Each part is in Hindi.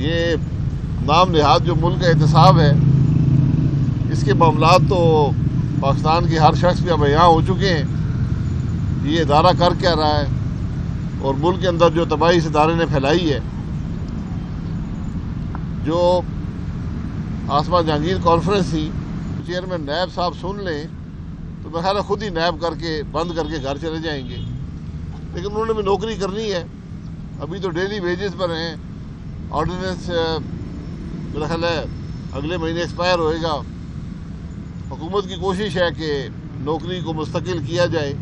ये नाम निहाद जो मुल्क का एहतसाब है, इसके मामलात तो पाकिस्तान के हर शख्स पे अब यहाँ हो चुके हैं। ये इदारा कर क्या रहा है और मुल्क के अंदर जो तबाही इस इदारे ने फैलाई है, जो आसमा जहांगीर कॉन्फ्रेंस थी, चेयरमैन नैब साहब सुन लें तो मैं ख्याल खुद ही नैब करके बंद करके घर चले जाएंगे। लेकिन उन्होंने भी नौकरी करनी है। अभी तो डेली वेजेस पर हैं। ऑर्डिनेंस मेरा ख्याल है अगले महीने एक्सपायर होएगा। हुकूमत की कोशिश है कि नौकरी को मुस्तकिल किया जाए,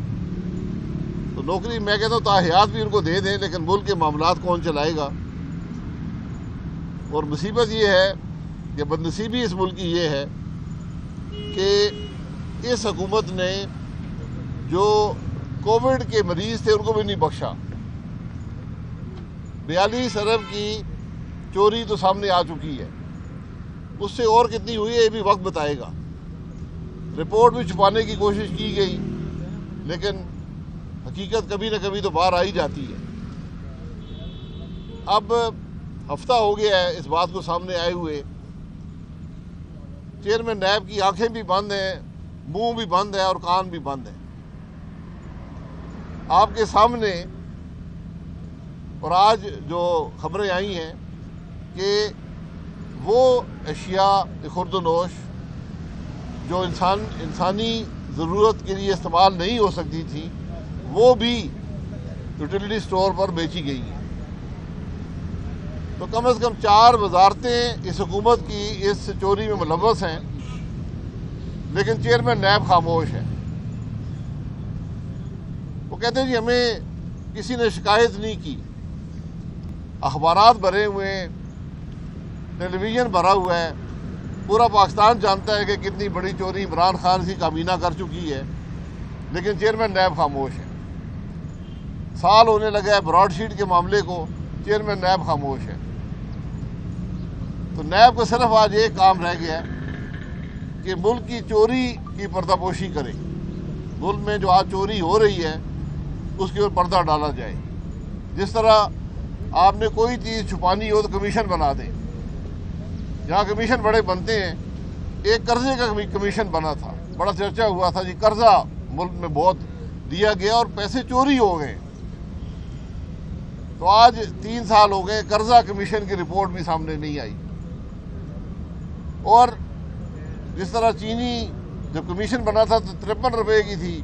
तो नौकरी मैं कहता हूँ ताहियात भी उनको दे दें, लेकिन मुल्क के मामलात कौन चलाएगा। और मुसीबत ये है कि बदनसीबी इस मुल्क की ये है कि इस हुकूमत ने जो कोविड के मरीज थे उनको भी नहीं बख्शा। 42 अरब की चोरी तो सामने आ चुकी है, उससे और कितनी हुई है ये भी वक्त बताएगा। रिपोर्ट भी छुपाने की कोशिश की गई, लेकिन हकीकत कभी न कभी तो बाहर आ ही जाती है। अब हफ्ता हो गया है इस बात को सामने आए हुए। चेयरमैन नैब की आंखें भी बंद हैं, मुंह भी बंद है और कान भी बंद है। आपके सामने और आज जो खबरें आई हैं कि वो अशिया खुर्दनोश जो इंसानी ज़रूरत के लिए इस्तेमाल नहीं हो सकती थी, वो भी यूटिलिटी स्टोर पर बेची गई हैं। तो कम से कम 4 वजारतें इस हुकूमत की इस चोरी में मुलव्वस हैं, लेकिन चेयरमैन नैब खामोश है। वो कहते हैं जी हमें किसी ने शिकायत नहीं की। अखबारात भरे हुए हैं, टेलीविज़न भरा हुआ है, पूरा पाकिस्तान जानता है कि कितनी बड़ी चोरी इमरान खान की काबीना कर चुकी है, लेकिन चेयरमैन नैब खामोश है। साल होने लगा है ब्रॉडशीट के मामले को, चेयरमैन नैब खामोश है। तो नैब को सिर्फ आज एक काम रह गया है कि मुल्क की चोरी की पर्दापोशी करे। मुल्क में जो आज चोरी हो रही है उसके ऊपर पर्दा डाला जाए। जिस तरह आपने कोई चीज़ छुपानी हो तो कमीशन बना दें। जहाँ कमीशन बड़े बनते हैं, एक कर्जे का कमीशन बना था, बड़ा चर्चा हुआ था जी, कर्जा मुल्क में बहुत दिया गया और पैसे चोरी हो गए। तो आज 3 साल हो गए, कर्जा कमीशन की रिपोर्ट भी सामने नहीं आई। और जिस तरह चीनी जब कमीशन बना था तो 53 रुपये की थी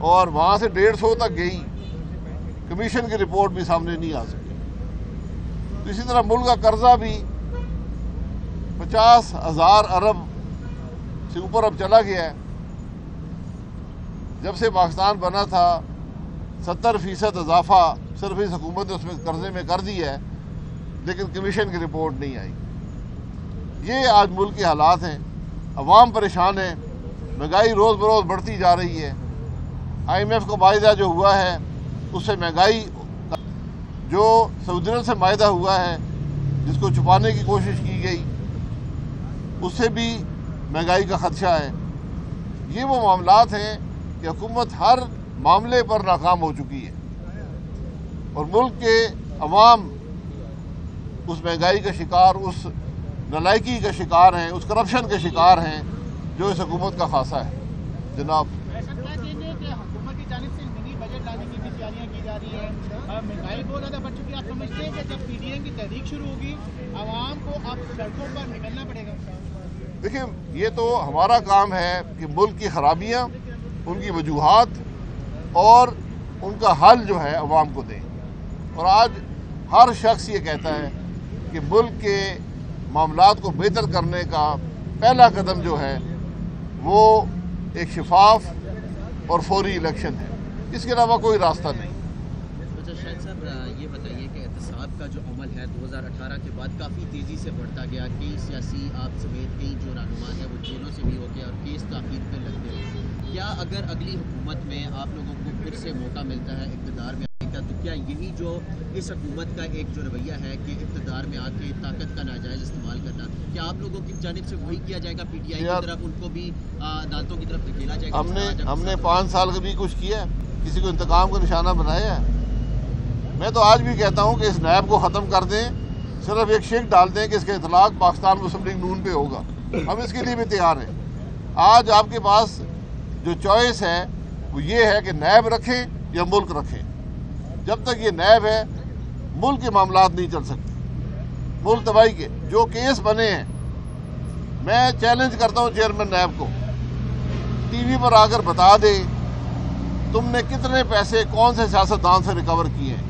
और वहाँ से 150 तक गई, कमीशन की रिपोर्ट भी सामने नहीं आ सकी। तो इसी तरह मुल्क का कर्जा भी 50,000 अरब से ऊपर अब चला गया है। जब से पाकिस्तान बना था 70% इजाफा सिर्फ इस हुकूमत ने उसमें कर्जे में कर दिया है, लेकिन कमीशन की रिपोर्ट नहीं आई। ये आज मुल्क के हालात हैं। अवाम परेशान है, महंगाई रोज़ बरोज़ बढ़ती जा रही है। IMF का माहिदा जो हुआ है उससे महंगाई, जो सऊदी अरब से माहिदा हुआ है जिसको छुपाने की कोशिश की गई, उससे भी महंगाई का खदशा है। ये वो मामलात हैं कि हुकूमत हर मामले पर नाकाम हो चुकी है और मुल्क के अवाम उस महंगाई का शिकार, उस नलायकी का शिकार हैं, उस करप्शन के शिकार हैं जो इस हुकूमत का खासा है। जनाब, ऐसा क्या कहते हैं कि हुकूमत की जानिब से मिनी बजट लाने की भी तैयारियां की जा रही है। महंगाई बहुत ज़्यादा बढ़ चुकी है। आप समझते हैं कि जब PDM की तहरीक शुरू होगी, आवाम को अब सड़कों पर निकलना पड़ेगा? देखिए, ये तो हमारा काम है कि मुल्क की खराबियाँ, उनकी वजूहात और उनका हल जो है अवाम को दें। और आज हर शख्स ये कहता है कि मुल्क के मामलात को बेहतर करने का पहला कदम जो है वो एक शफाफ और फौरी इलेक्शन है। इसके अलावा कोई रास्ता नहीं। अच्छा शाहिद साहब, ये बताइए कि एहतसाब का जो अमल है 2018 के बाद काफ़ी तेज़ी से बढ़ता गया। कई सियासी आप समेत कई जो रहनुमा है वो जेलों से भी हो गए और केस ताक़ीद पर लगते हैं। क्या अगर अगली हुकूमत में आप लोगों को फिर से मौका मिलता है इक़्तिदार में आने का, तो क्या यही जो इस हुकूमत का एक जो रवैया है कि इक़्तिदार में आके ताकत का नाजायज़ इस्तेमाल करना, क्या आप लोगों की जानिब से वही किया जाएगा? PTI की तरफ उनको भी अदालतों की तरफ धकेला जाएगा? हमने 5 साल कभी कुछ किया, किसी को इंतकाम का निशाना बनाया है? मैं तो आज भी कहता हूँ कि इस नैब को ख़त्म कर दें, सिर्फ एक शेक डाल दें कि इसका इतलाक पाकिस्तान मुस्लिम लीग नून पे होगा, हम इसके लिए भी तैयार हैं। आज आपके पास जो चॉइस है वो ये है कि नैब रखें या मुल्क रखें। जब तक ये नैब है मुल्क के मामलात नहीं चल सकते। मुल्क तबाही के जो केस बने हैं, मैं चैलेंज करता हूँ चेयरमैन नैब को, टीवी पर आकर बता दे तुमने कितने पैसे कौन से सियासतदान से रिकवर किए हैं।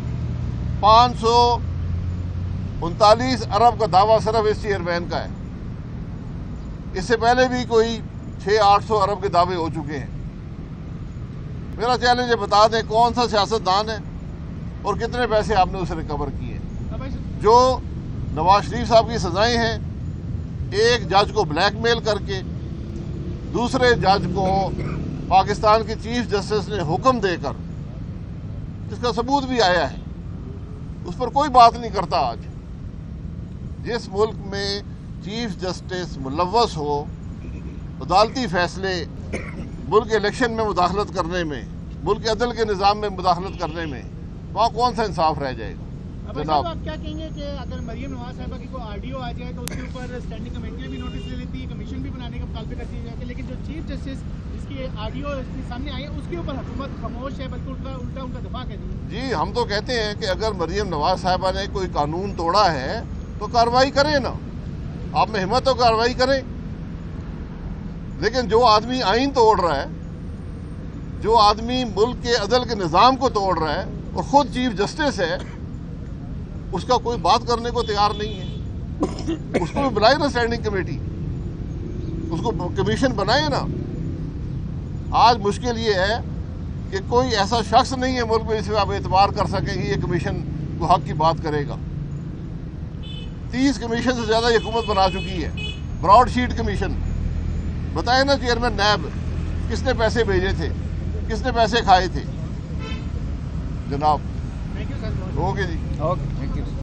539 अरब का दावा सिर्फ इस चेयरमैन का है, इससे पहले भी कोई 600-800 अरब के दावे हो चुके हैं। मेरा चैलेंज है, बता दें कौन सा सियासतदान है और कितने पैसे आपने उसे रिकवर किए। जो नवाज शरीफ साहब की सजाएं हैं, एक जज को ब्लैकमेल करके दूसरे जज को पाकिस्तान के चीफ जस्टिस ने हुक्म देकर, जिसका सबूत भी आया है, उस पर कोई बात नहीं करता। आज जिस मुल्क में चीफ जस्टिस मुलव्वस हो अदालती फैसले, मुल्क के इलेक्शन में मुदाखलत करने में, मुल्क के अदल के निज़ाम में मुदाखलत करने में, वहाँ कौन सा इंसाफ रह जाएगा। जनाब आप क्या कहेंगे कि अगर मरियम नवाज साहिबा की कोई आरडीओ आ जाए तो उसके ऊपर स्टैंडिंग कमेटी भी नोटिस ले लेती है, कमीशन भी बनाने का मुतालबे करती है, लेकिन जो चीफ जस्टिस इसकी आरडीओ सामने आई है उसके ऊपर हुकूमत खामोश है, बल्कि उल्टा उनका दफा कर रही है। जी, हम तो कहते हैं कि अगर मरियम नवाज साहिबा ने कोई कानून तोड़ा है तो कार्रवाई करें ना, आप में हिम्मत तो कार्रवाई करें। लेकिन जो आदमी आइन तोड़ रहा है, जो आदमी मुल्क के अदल के निज़ाम को तोड़ रहा है और ख़ुद चीफ जस्टिस है, उसका कोई बात करने को तैयार नहीं है। उसको भी बुलाए ना स्टैंडिंग कमेटी, उसको कमीशन बनाए ना। आज मुश्किल ये है कि कोई ऐसा शख्स नहीं है मुल्क में जिसमें आप एतबार कर सकें कि ये कमीशन को हक की बात करेगा। 30 कमीशन से ज़्यादा ये हुकूमत बना चुकी है। ब्रॉडशीट कमीशन बताए ना चेयरमैन नैब, किसने पैसे भेजे थे, किसने पैसे खाए थे। जनाब ओके जी, ओके, थैंक यू।